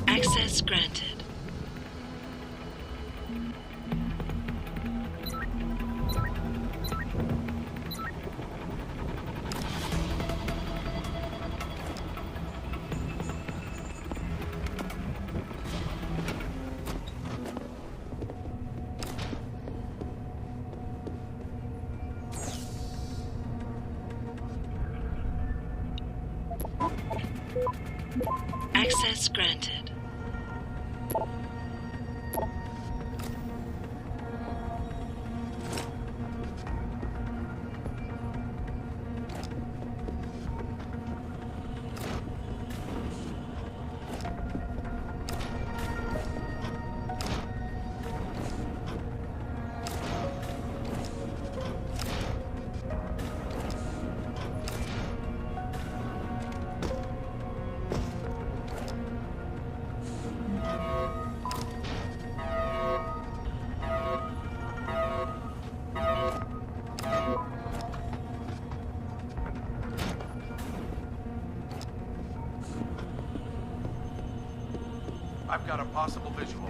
Access granted. Access granted. I've got a possible visual.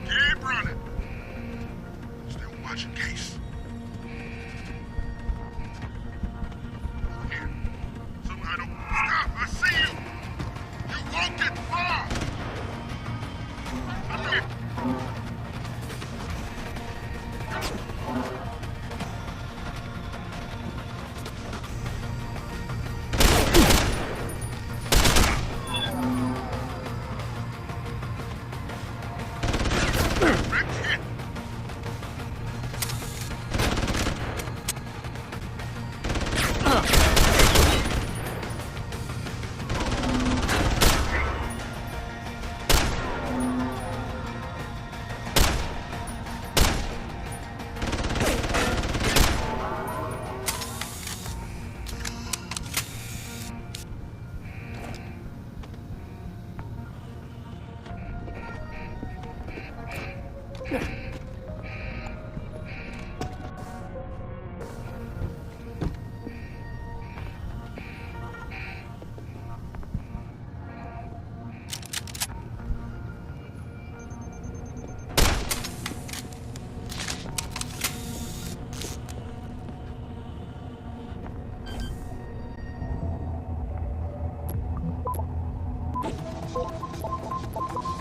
Keep running. Still watching case. Here. Somehow don't stop. I see you. You won't get far.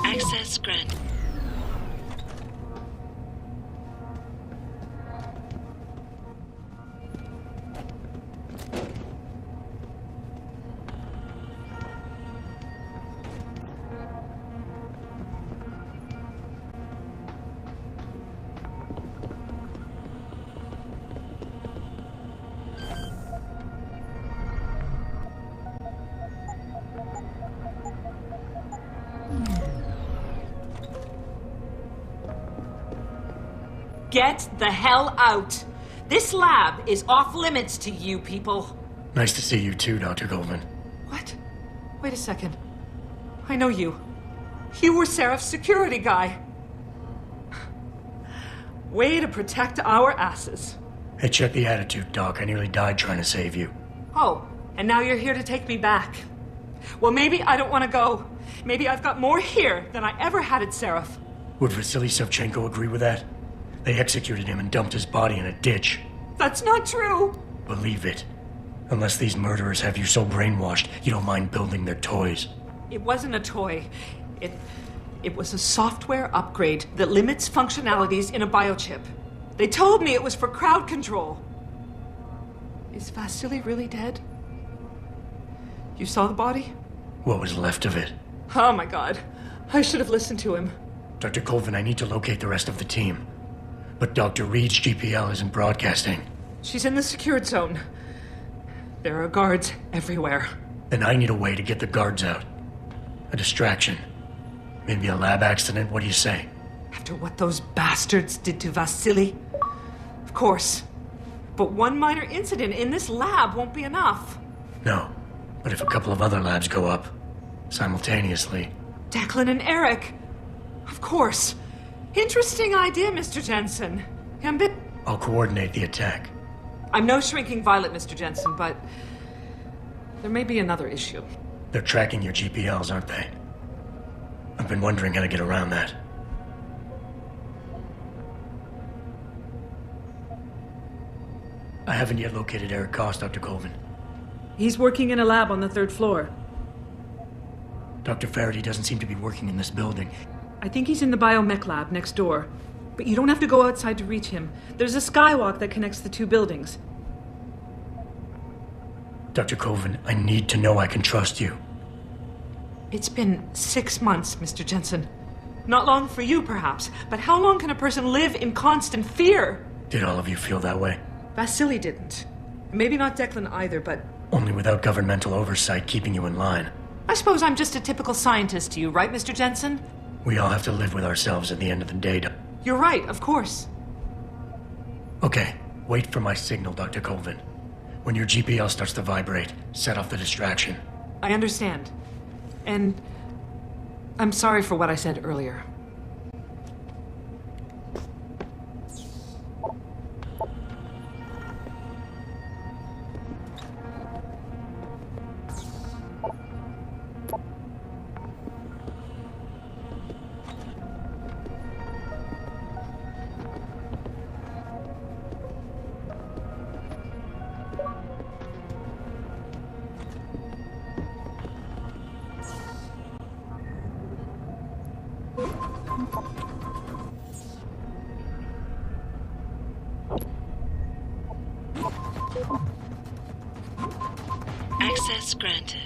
Access granted. get the hell out. This lab is off limits to you people. Nice to see you too, Dr. Goldman. What? Wait a second. I know you. You were Seraph's security guy. Way to protect our asses. Hey, check the attitude, Doc. I nearly died trying to save you. Oh, and now you're here to take me back. Well, maybe I don't want to go. Maybe I've got more here than I ever had at Seraph. Would Vasily Savchenko agree with that? They executed him and dumped his body in a ditch. That's not true. Believe it. Unless these murderers have you so brainwashed, you don't mind building their toys. It wasn't a toy. It was a software upgrade that limits functionalities in a biochip. They told me it was for crowd control. Is Vasily really dead? You saw the body? What was left of it? Oh my God. I should have listened to him. Dr. Colvin, I need to locate the rest of the team. But Dr. Reed's GPL isn't broadcasting. She's in the secured zone. There are guards everywhere. Then I need a way to get the guards out. A distraction. Maybe a lab accident, what do you say? After what those bastards did to Vasily? Of course. But one minor incident in this lab won't be enough. No. But if a couple of other labs go up, simultaneously... Declan and Eric. Of course. Interesting idea, Mr. Jensen. I'll coordinate the attack. I'm no shrinking violet, Mr. Jensen, but... there may be another issue. They're tracking your GPLs, aren't they? I've been wondering how to get around that. I haven't yet located Eric Koss, Dr. Colvin. He's working in a lab on the 3rd floor. Dr. Faraday doesn't seem to be working in this building. I think he's in the biomech lab next door. But you don't have to go outside to reach him. There's a skywalk that connects the 2 buildings. Dr. Colvin, I need to know I can trust you. It's been 6 months, Mr. Jensen. Not long for you, perhaps, but how long can a person live in constant fear? Did all of you feel that way? Vasily didn't. Maybe not Declan either, but... Only without governmental oversight keeping you in line. I suppose I'm just a typical scientist to you, right, Mr. Jensen? We all have to live with ourselves at the end of the day. You're right, of course. Okay, wait for my signal, Dr. Colvin. When your GPL starts to vibrate, set off the distraction. I understand. And I'm sorry for what I said earlier. Access granted.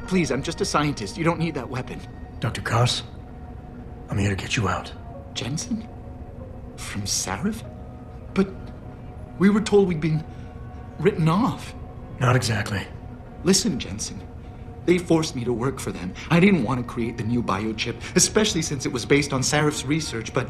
Please, I'm just a scientist. You don't need that weapon. Dr. Koss, I'm here to get you out. Jensen? From Seraph? But we were told we'd been written off. Not exactly. Listen, Jensen. They forced me to work for them. I didn't want to create the new biochip, especially since it was based on Seraph's research, but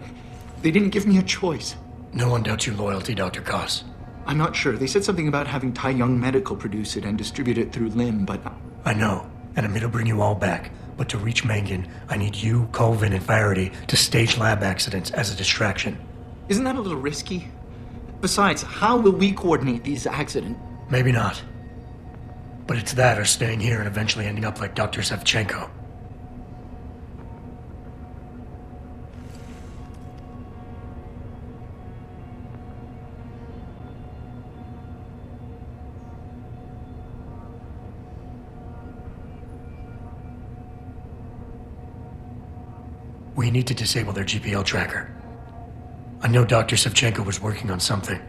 they didn't give me a choice. No one doubts your loyalty, Dr. Koss. I'm not sure. They said something about having Tai Young Medical produce it and distribute it through Lim, but... I know, and I'm gonna bring you all back. But to reach Mangan, I need you, Colvin, and Faraday to stage lab accidents as a distraction. Isn't that a little risky? Besides, how will we coordinate these accidents? Maybe not. But it's that or staying here and eventually ending up like Dr. Savchenko. We need to disable their GPL tracker. I know Dr. Savchenko was working on something.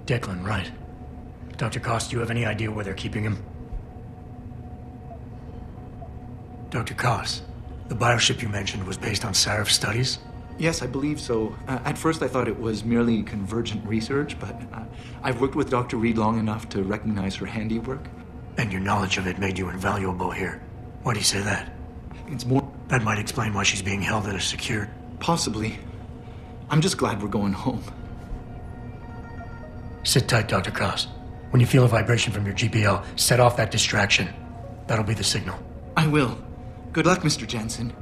Declan, right. Dr. Koss, do you have any idea where they're keeping him? Dr. Koss, the bioship you mentioned was based on Sarif's studies? Yes, I believe so. At first I thought it was merely convergent research, but I've worked with Dr. Reed long enough to recognize her handiwork. And your knowledge of it made you invaluable here. Why do you say that? It's more... That might explain why she's being held at a secure... Possibly. I'm just glad we're going home. Sit tight, Dr. Koss. When you feel a vibration from your GPL, set off that distraction. That'll be the signal. I will. Good luck, Mr. Jensen.